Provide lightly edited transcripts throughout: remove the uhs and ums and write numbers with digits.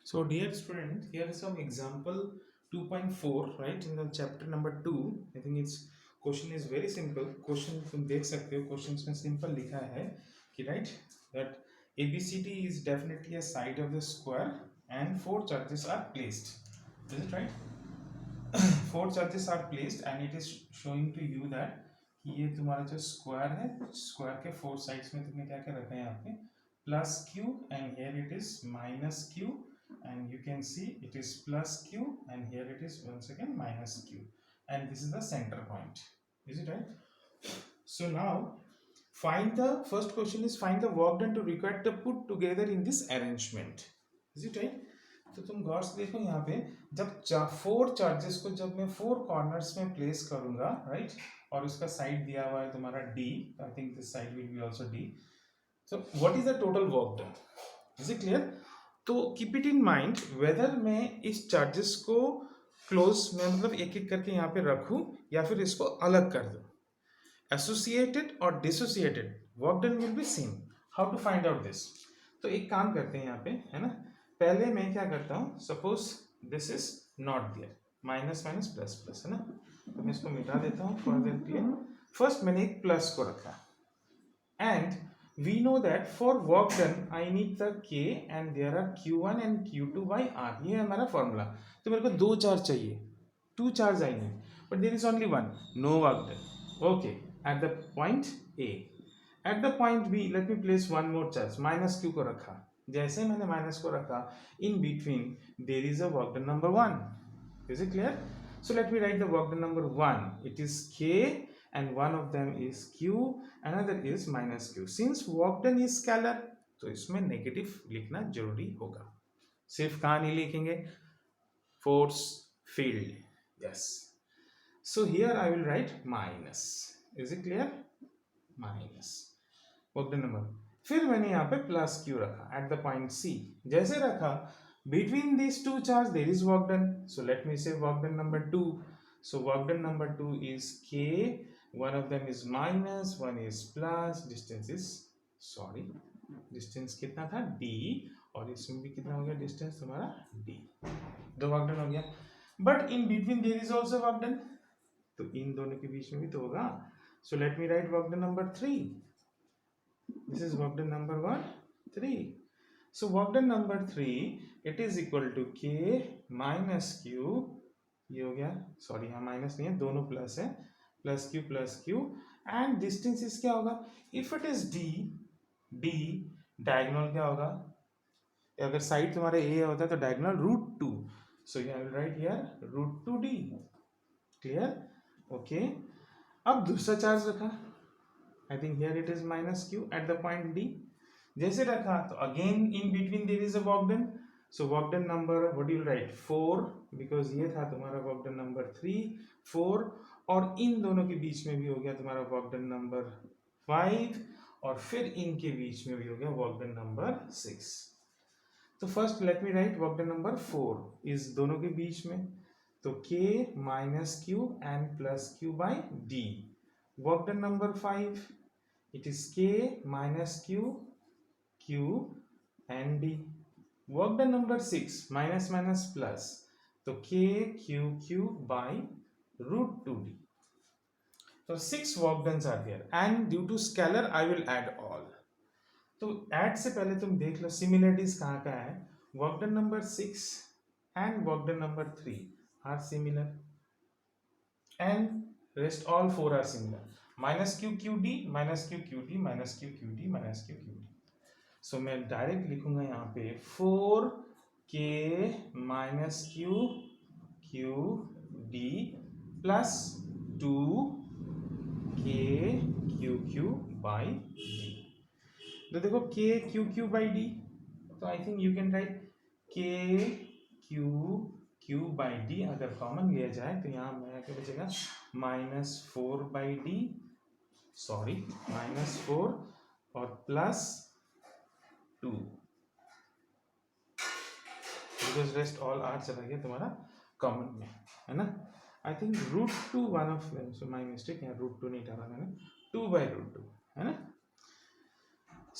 So, dear student, here is some example 2.4, right? In the chapter number 2, I think it's question is very simple. Question तुम देख सकते हो, questions में simple लिखा है कि right that ABCD is definitely a side of the square and four charges are placed. Is it right? Four charges are placed and it is showing to you that कि ये तुम्हारा जो square है, square के four sides में तुमने क्या क्या रखा है यहाँ पे plus Q and here it is minus Q and you can see it is plus q and here it is once again minus q and this is the center point. Is it right? So now find the first question is find the work done to required to put together in this arrangement. Is it right? तो तुम गौर से देखो यहाँ पे जब four charges को जब मैं फोर कॉर्नर्स में प्लेस करूंगा राइट और उसका साइड दिया हुआ है तुम्हारा D I think this side will be also D so what is the total work done is it clear तो keep it in mind whether मैं इस चार्जेस को क्लोज में मतलब एक एक करके यहाँ पे रखूं या फिर इसको अलग कर दूं एसोसिएटेड और dissociated work done will be same how to find out this तो एक काम करते हैं यहाँ पे है ना पहले मैं क्या करता हूँ suppose this is not there minus minus plus plus है ना तो मैं इसको मिटा देता हूँ फॉर द क्लियर फर्स्ट मैंने एक प्लस को रखा and we know that for work done I need the k and there are q1 and q2 by r ये है हमारा फॉर्मूला तो मेरे को दो चार्ज चाहिए टू चार्ज आई नहीं but there is only one no work done okay at the point a at the point b let me place one more charge minus q को रखा जैसे मैंने माइनस को रखा in between there is a work done number one is it clear so let me write the work done number 1 it is k and one of them is q another is minus q since work done is scalar तो इसमें negative लिखना जरूरी होगा सिर्फ कहाँ नहीं लिखेंगे force field yes so here I will write minus is it clear minus work done number फिर मैंने यहाँ पे प्लस क्यू रखा एट द पॉइंट सी जैसे रखा between these two charges there is work done so let me say work done number 2 so work done number 2 is k one of them is minus one is plus distance is sorry distance कितना था d और इसमें भी कितना हो गया distance तुम्हारा d दो वर्क डन हो गया but in between there is also work done तो इन दोनों के बीच में भी तो होगा so let me write work done number 3 this is work done number 1 3 so work done number 3 it is equal to k minus q ये हो गया सॉरी यहाँ माइनस नहीं है दोनों प्लस है प्लस क्यू एंड डिस्टेंस इस क्या होगा if it is D D diagonal क्या होगा अगर साइड तुम्हारे ए होता है तो diagonal root two so you will write here root two D clear okay अब दूसरा चार्ज रखा I think here it is minus Q at the point D जैसे रखा तो again in between there is a work done so work done number what you write 4 because ये था तुम्हारा work done number 3 4 और इन दोनों के बीच में भी हो गया तुम्हारा वर्क डन नंबर 5 और फिर इनके बीच में भी हो गया वर्क डन नंबर 6 तो first let me right work done number 4 इस दोनों के बीच में तो k minus Q and plus Q by D work done number 5 it is k minus q and d work done number 6 minus minus plus तो k q by root 2d so 6 work done are there and due to scalar I will add all तो add से पहले तुम देख लो similarities कहाँ का है work done number 6 and work done number 3 are similar and rest all four are similar minus q qd minus q qd minus q qd minus q qd सो मैं direct लिखूंगा यहाँ पे 4k minus Q D plus 2k Q by D तो देखो k Q by D तो I think you can right k Q by D अगर common लिया जाए तो यहाँ मेरा क्या बचेगा minus 4 by D sorry minus 4 और plus 2 because rest all r चला गया तुम्हारा कॉमन में है ना I think root two one of so my mistake यहाँ रूट टू नहीं डाला मैंने 2 बाई रूट 2 है ना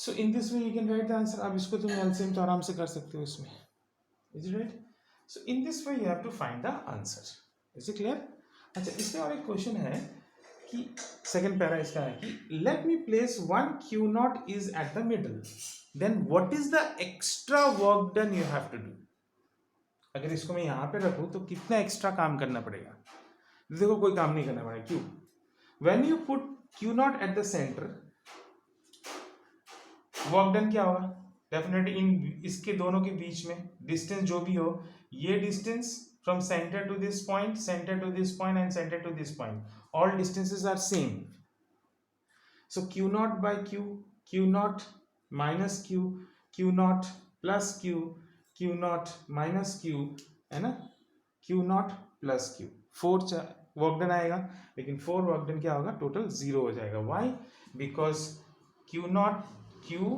so in this way you can write the answer अब इसको तुम एलसीएम तो आराम से कर सकते हो इसमें Is it right? So in this way you have to find the answer. Is it clear? अच्छा, इसमें और एक क्वेश्चन है कि सेकंड पैरा इसका है कि let me place one Q naught is at the middle, then what is the extra work done you have to do. अगर इसको मैं यहाँ पे रखूँ तो कितना एक्स्ट्रा काम करना पड़ेगा? देखो कोई काम नहीं करना पड़ेगा. क्यों? When you put Q not at the centre, work done क्या होगा? डेफिनेटली इन इसके दोनों के बीच में डिस्टेंस जो भी हो, ये distance from center to this point, center to this point, and center to this point, all distances are same. So q naught by q, q naught minus q, q naught plus q, q naught minus q, है ना, q naught plus q, 4 work done आएगा, लेकिन 4 work done क्या होगा? Total 0 हो जाएगा. Why? Because q naught q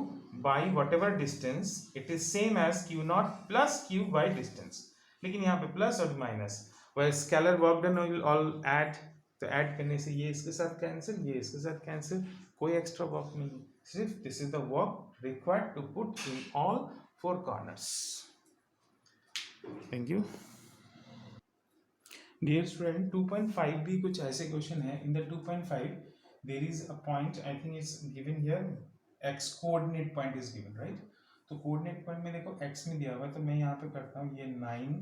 by whatever distance, it is same as q naught plus q by distance. लेकिन यहाँ पे प्लस और माइनस, वह scalar work done will all add, तो ऐड करने से ये इसके साथ कैंसिल, ये इसके साथ कैंसिल, कोई एक्स्ट्रा वर्क नहीं, सिर्फ this is the work required to put in all 4 corners. Thank you. Dear student, 2.5 भी कुछ ऐसे क्वेश्चन है. In the 2.5 there is a point, I think it's given here, X coordinate point is given, right? तो coordinate point में देखो x में दिया हुआ है, तो मैं यहाँ पे करता हूँ ये 9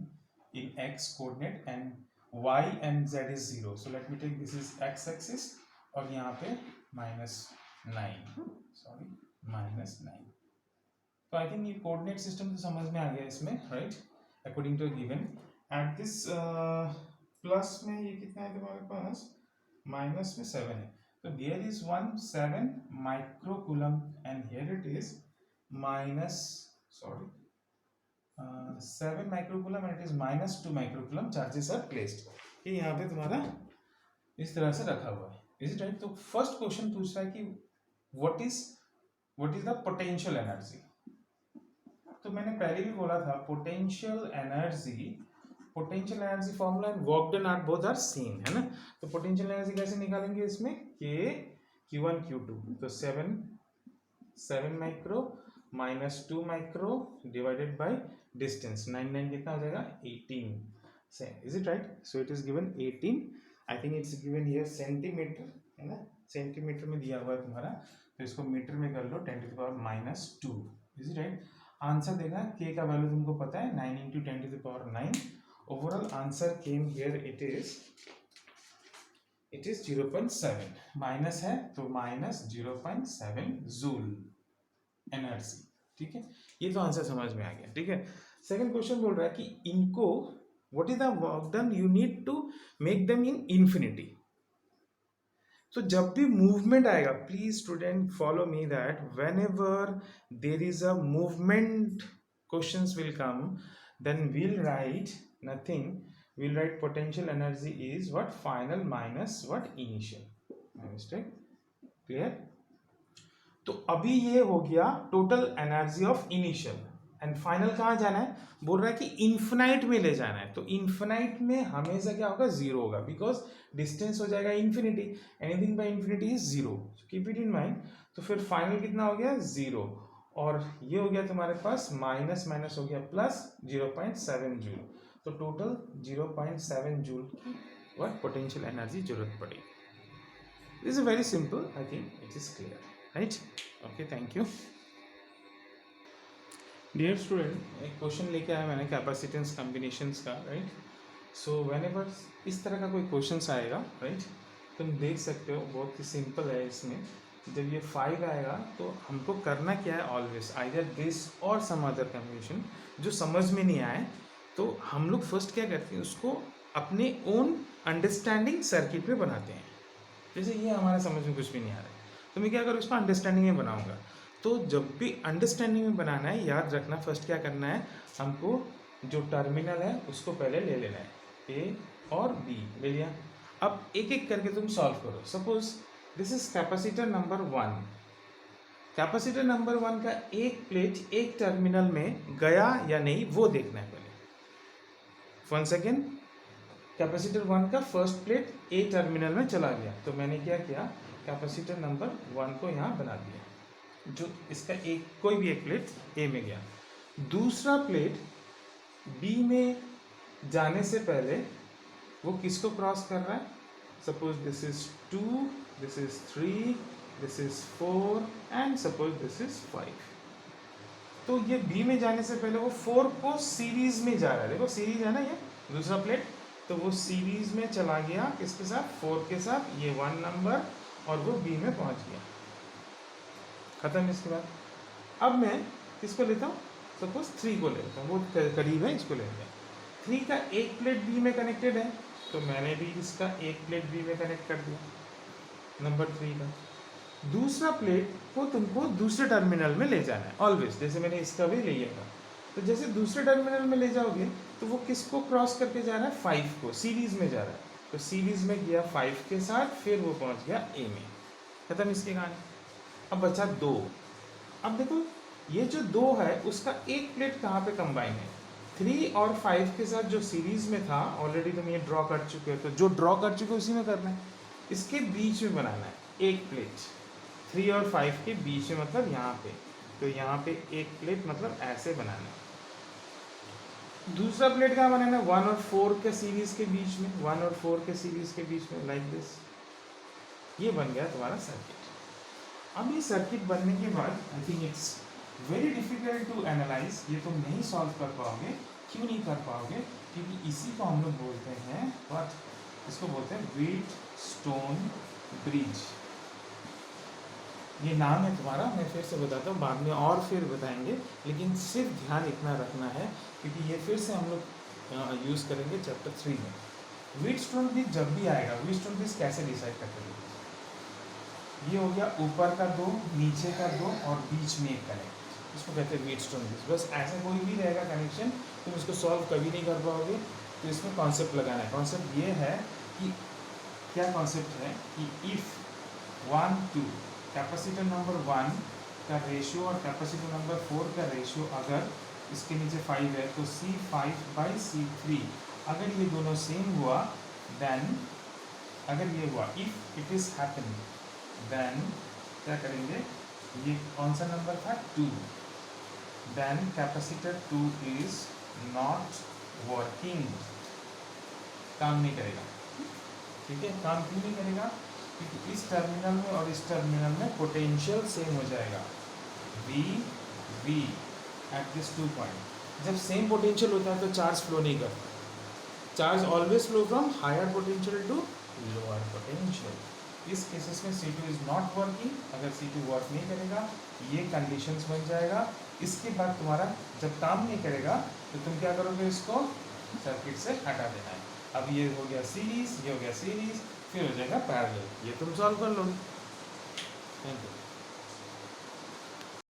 in x coordinate and y and z is 0. So let me take this is x axis और यहाँ पे -9, सॉरी -9. तो आई थिंक ये कोऑर्डिनेट सिस्टम तो समझ में आ गया इसमें, right? According to given at this plus में ये कितना है तुम्हारे पास? माइनस में 7 है. तो there is 7 microcoulomb and here it is minus, sorry, 7 microcoulomb and it is -2 microcoulomb charges are placed. ये यहाँ पे तुम्हारा इस तरह से रखा हुआ है. Is it right? तो फर्स्ट क्वेश्चन पूछ रहा है कि what is the potential energy. तो मैंने पहले भी बोला था potential energy formula and work done are both are same, है ना? तो पोटेंशियल एनर्जी कैसे निकालेंगे इसमें? के q1 q2, तो 7 micro -2 micro divided by distance, 9 कितना हो जाएगा? 18. Is it right? So it is given 18. I think it's given here centimetre, है ना? सेंटीमीटर में दिया हुआ है तुम्हारा, तो इसको मीटर में कर लो 10⁻². Is it right? आंसर देगा k का वैल्यू तुमको पता है 9 × 10⁹. Overall answer came here, it is 0.7. Minus है तो -0.7 जूल एनर्जी. ठीक है, ये तो आंसर समझ में आ गया. ठीक है, सेकंड क्वेश्चन बोल रहा है कि इनको what is the work done you need to make them in infinity. तो जब भी मूवमेंट आएगा, please student follow me that whenever there is a movement questions will come, then we'll write nothing, we'll write potential energy is what? Final minus what? Initial. My mistake. Clear? तो अभी ये हो गया total energy of initial, and final कहाँ जाना है? बोल रहा है कि इन्फिनाइट में ले जाना है. तो इन्फिनाइट में हमेशा क्या होगा? 0 होगा, बिकॉज डिस्टेंस हो जाएगा infinity. Anything by infinity is 0. Keep it in mind. तो फिर फाइनल कितना हो गया? 0. और ये हो गया तुम्हारे पास माइनस माइनस हो गया प्लस 0.7 जूल. तो टोटल 0.7 जूल की what potential एनर्जी जरूरत पड़ेगी. This is very simple. I think it is clear, right? Okay, thank you. Dear student, एक क्वेश्चन लेके आया मैंने कैपेसिटेंस कॉम्बिनेशंस का, राइट? सो व्हेनेवर इस तरह का कोई क्वेश्चन आएगा, राइट, तुम देख सकते हो बहुत ही सिंपल है. इसमें जब ये 5 आएगा तो हमको करना क्या है? ऑलवेज आइदर दिस और सम अदर कॉम्बिनेशन. जो समझ में नहीं आए तो हम लोग फर्स्ट क्या करते हैं, उसको अपने ओन अंडरस्टैंडिंग सर्किट में बनाते हैं. जैसे ये हमारे समझ में कुछ भी नहीं आ रहा है, तो मैं क्या करूँ? इसको अंडरस्टैंडिंग में बनाऊंगा. तो जब भी अंडरस्टैंडिंग में बनाना है, याद रखना फर्स्ट क्या करना है, हमको जो टर्मिनल है उसको पहले ले लेना है. ए और बी ले लिया. अब एक एक करके तुम सॉल्व करो. Suppose this is capacitor number 1. Capacitor number 1 का एक प्लेट एक टर्मिनल में गया या नहीं वो देखना है पहले. वन सेकेंड, कैपेसिटर 1 का फर्स्ट प्लेट ए टर्मिनल में चला गया, तो मैंने क्या किया? कैपेसिटर नंबर 1 को यहाँ बना दिया. जो इसका एक कोई भी एक प्लेट ए में गया. दूसरा प्लेट बी में जाने से पहले वो किसको क्रॉस कर रहा है? Suppose this is 2, this is 3, this is 4 and suppose this is 5। तो ये बी में जाने से पहले वो 4 को सीरीज में जा रहा है। देखो सीरीज है ना ये दूसरा प्लेट, तो वो सीरीज में चला गया किसके साथ? 4 के साथ, ये 1 नंबर, और वो बी में पहुंच गया। खत्म। इसके बाद अब मैं किसको लेता हूँ? सपोज 3 को लेता हूँ, वो करीब है, इसको लेते हैं। 3 का एक प्लेट बी में कनेक्टेड है, तो मैंने भी इसका एक प्लेट बी में कनेक्ट कर दिया नंबर 3 का। दूसरा प्लेट को तुमको दूसरे टर्मिनल में ले जाना है ऑलवेज, जैसे मैंने इसका भी लिया था। तो जैसे दूसरे टर्मिनल में ले जाओगे तो वो किसको क्रॉस करके जा रहा है? 5 को, सीरीज में जा रहा है। तो सीरीज में गया 5 के साथ, फिर वो पहुंच गया ए में। खत्म इसकी कहानी। अब बचा 2। अब देखो ये जो 2 है उसका एक प्लेट कहाँ पे कंबाइन है? 3 और 5 के साथ जो सीरीज में था, ऑलरेडी तुम ये ड्रॉ कर चुके हो, तो जो ड्रॉ कर चुके हो उसी में करना है। इसके बीच में बनाना है एक प्लेट, 3 और 5 के बीच में, मतलब यहाँ पे। तो यहाँ पे एक प्लेट मतलब ऐसे बनाना है। दूसरा प्लेट कहाँ बनाना है? 1 और 4 के सीरीज के बीच में, 1 और 4 के सीरीज के बीच में, लाइक दिस। ये बन गया तुम्हारा सर्किट। अब ये सर्किट बनने के बाद I think it's very difficult to analyse, ये तुम नहीं सॉल्व कर पाओगे। क्यों नहीं कर पाओगे? क्योंकि इसी को हम लोग बोलते हैं व्हाट, इसको बोलते हैं व्हीटस्टोन ब्रिज। ये नाम है तुम्हारा, मैं फिर से बताता हूँ, बाद में और फिर बताएंगे, लेकिन सिर्फ ध्यान इतना रखना है क्योंकि ये फिर से हम लोग यूज़ करेंगे चैप्टर 3 में। व्हीटस्टोन ब्रिज जब भी आएगा, व्हीटस्टोन ब्रिज कैसे डिसाइड करते हैं? ये हो गया ऊपर का 2, नीचे का 2 और बीच में एक कनेक्ट, इसको कहते हैं व्हीटस्टोन ब्रिज। बस ऐसा कोई भी रहेगा कनेक्शन, तुम इसको सॉल्व कभी नहीं कर पाओगे। तो इसमें कॉन्सेप्ट लगाना है। कॉन्सेप्ट ये है कि क्या कॉन्सेप्ट है कि इफ़ 1 2 कैपेसिटर नंबर 1 का रेशियो और कैपेसिटर नंबर 4 का रेशियो अगर इसके नीचे 5 है, तो C5/C3 अगर ये दोनों सेम हुआ, देन अगर ये हुआ, if it is happen, then क्या करेंगे? ये कौन सा नंबर था? 2। Then capacitor 2 is not working, काम नहीं करेगा। ठीक है, काम क्यों नहीं करेगा? क्योंकि इस टर्मिनल में और इस टर्मिनल में पोटेंशियल सेम हो जाएगा, V एट दिस 2 पॉइंट। जब सेम पोटेंशियल होता है तो चार्ज फ्लो नहीं करता। Charge always flow from higher potential to lower potential. इस केसेस में C2 इज नॉट वर्किंग। अगर C2 वर्क नहीं करेगा, ये कंडीशंस बन जाएगा। इसके बाद तुम्हारा जब काम नहीं करेगा तो तुम क्या करोगे? इसको सर्किट से हटा देना है। अब ये हो गया सीरीज, ये हो गया सीरीज, फिर हो जाएगा पैरेलल। ये तुम सॉल्व कर लो। Thank you.